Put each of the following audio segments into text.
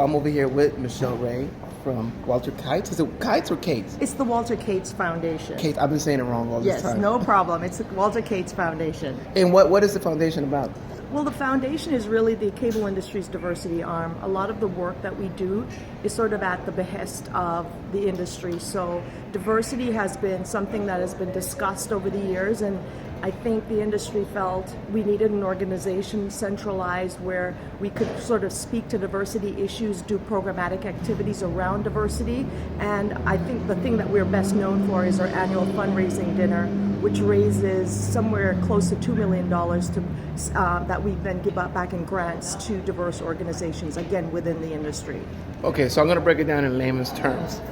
I'm over here with Michelle Ray from Walter Kaitz. Is it Kaitz or Kaitz? It's the Walter Kaitz Foundation. Kaitz. I've been saying it wrong all this time. Yes, no problem. It's the Walter Kaitz Foundation. And what is the foundation about? Well, the foundation is really the cable industry's diversity arm. A lot of the work that we do is sort of at the behest of the industry. So diversity has been something that has been discussed over the years, and I think the industry felt we needed an organization centralized where we could sort of speak to diversity issues, do programmatic activities around diversity. And I think the thing that we're best known for is our annual fundraising dinner, which raises somewhere close to $2 million that we then give back in grants to diverse organizations, again, within the industry. Okay, so I'm going to break it down in layman's terms.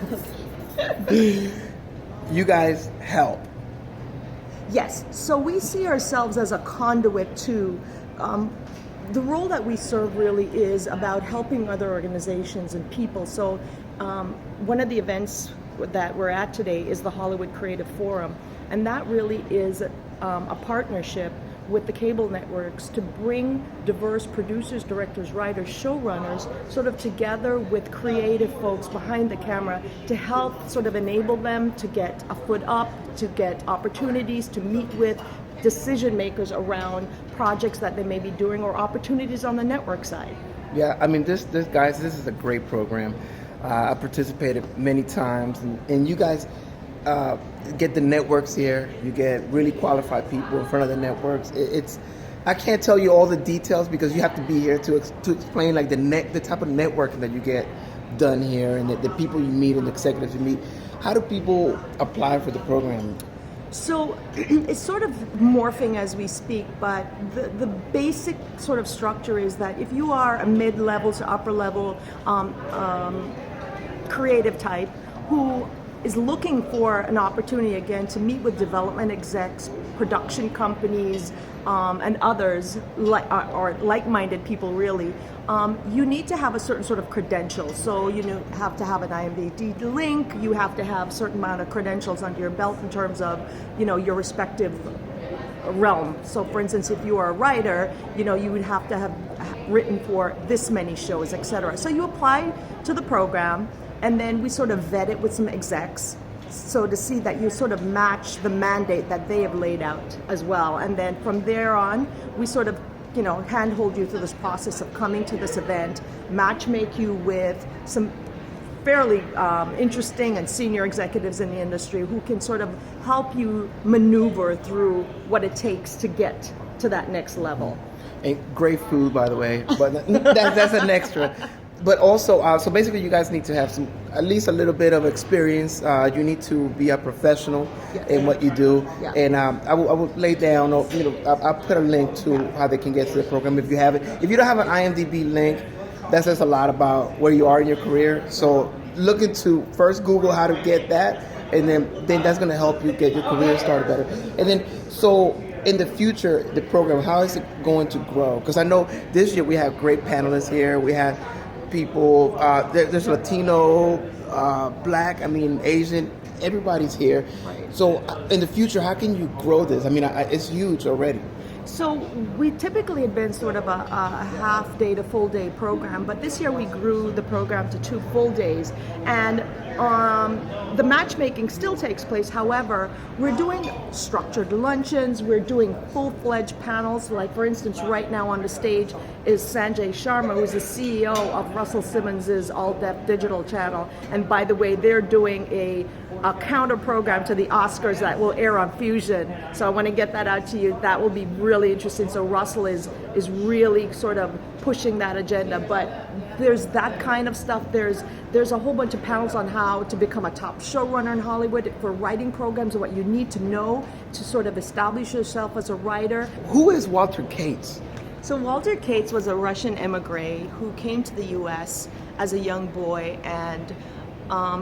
You guys help. Yes, so we see ourselves as a conduit to the role that we serve really is about helping other organizations and people. So one of the events that we're at today is the Hollywood Creative Forum, and that really is a partnership with the cable networks to bring diverse producers, directors, writers, showrunners sort of together with creative folks behind the camera to help sort of enable them to get a foot up, to get opportunities to meet with decision makers around projects that they may be doing or opportunities on the network side. Yeah, I mean, this guys, this is a great program. I participated many times, and you guys get the networks here. You get really qualified people in front of the networks. I can't tell you all the details because you have to be here to explain like the type of networking that you get done here and the people you meet and the executives you meet. How do people apply for the program? So it's sort of morphing as we speak, but the basic sort of structure is that if you are a mid-level to upper-level creative type who is looking for an opportunity again to meet with development execs, production companies, and others or like-minded people really, you need to have a certain sort of credential. So you have to have an IMDb link, you have to have a certain amount of credentials under your belt in terms of your respective realm. So for instance, if you are a writer, you would have to have written for this many shows, etc. So you apply to the program, and then we sort of vet it with some execs, so to see that you sort of match the mandate that they have laid out as well. And then from there on, we sort of, handhold you through this process of coming to this event, matchmake you with some fairly interesting and senior executives in the industry who can sort of help you maneuver through what it takes to get to that next level. And great food, by the way, but that's an extra. But also, so basically you guys need to have at least a little bit of experience. You need to be a professional in what you do. Yeah. And I will lay down, I'll put a link to how they can get to the program if you have it. If you don't have an IMDb link, that says a lot about where you are in your career. So look into, first Google how to get that, and then that's going to help you get your career started better. And then, so in the future, the program, how is it going to grow? Because I know this year we have great panelists here. We have people, there's Latino, Black, Asian, everybody's here. Right. So in the future, how can you grow this? It's huge already. So we typically had been sort of a half day to full day program, but this year we grew the program to 2 full days. And the matchmaking still takes place. However, we're doing structured luncheons, we're doing full-fledged panels. Like for instance, right now on the stage is Sanjay Sharma, who's the CEO of Russell Simmons' All Deaf Digital channel. And by the way, they're doing a counter program to the Oscars that will air on Fusion. So I want to get that out to you. That will be really interesting. So Russell is really sort of pushing that agenda. But there's that kind of stuff. There's a whole bunch of panels on how to become a top showrunner in Hollywood, for writing programs, and what you need to know to sort of establish yourself as a writer. Who is Walter Kaitz? So Walter Kaitz was a Russian immigrant who came to the U.S. as a young boy and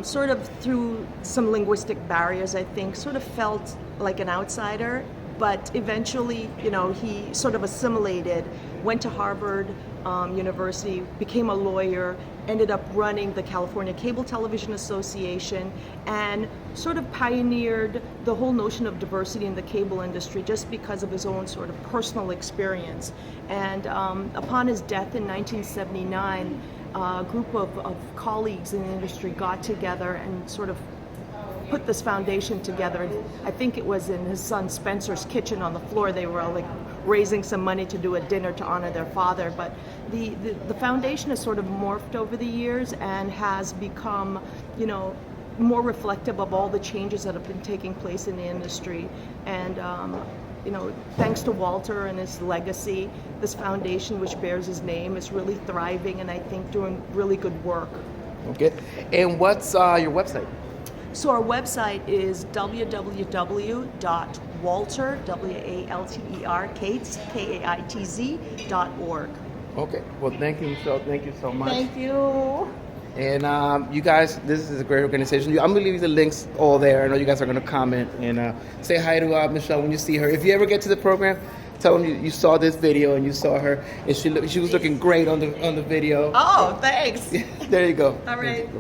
sort of through some linguistic barriers, I think, sort of felt like an outsider, but eventually, he sort of assimilated, went to Harvard University, became a lawyer, ended up running the California Cable Television Association, and sort of pioneered the whole notion of diversity in the cable industry just because of his own sort of personal experience. And upon his death in 1979, a group of colleagues in the industry got together and sort of put this foundation together. I think it was in his son Spencer's kitchen on the floor. They were like raising some money to do a dinner to honor their father. But the foundation has sort of morphed over the years and has become, you know, more reflective of all the changes that have been taking place in the industry. And you know, thanks to Walter and his legacy, this foundation, which bears his name, is really thriving and I think doing really good work. Okay. And what's your website? So our website is www.walter, W-A-L-T-E-R, Kaitz, K-A-I-T-Z.org. Okay. Well, thank you so much. Thank you. And you guys, this is a great organization. I'm going to leave you the links all there. I know you guys are going to comment and say hi to Michelle when you see her. If you ever get to the program, tell them you saw this video and you saw her. And she was looking great on the video. Oh, thanks. There you go. All right.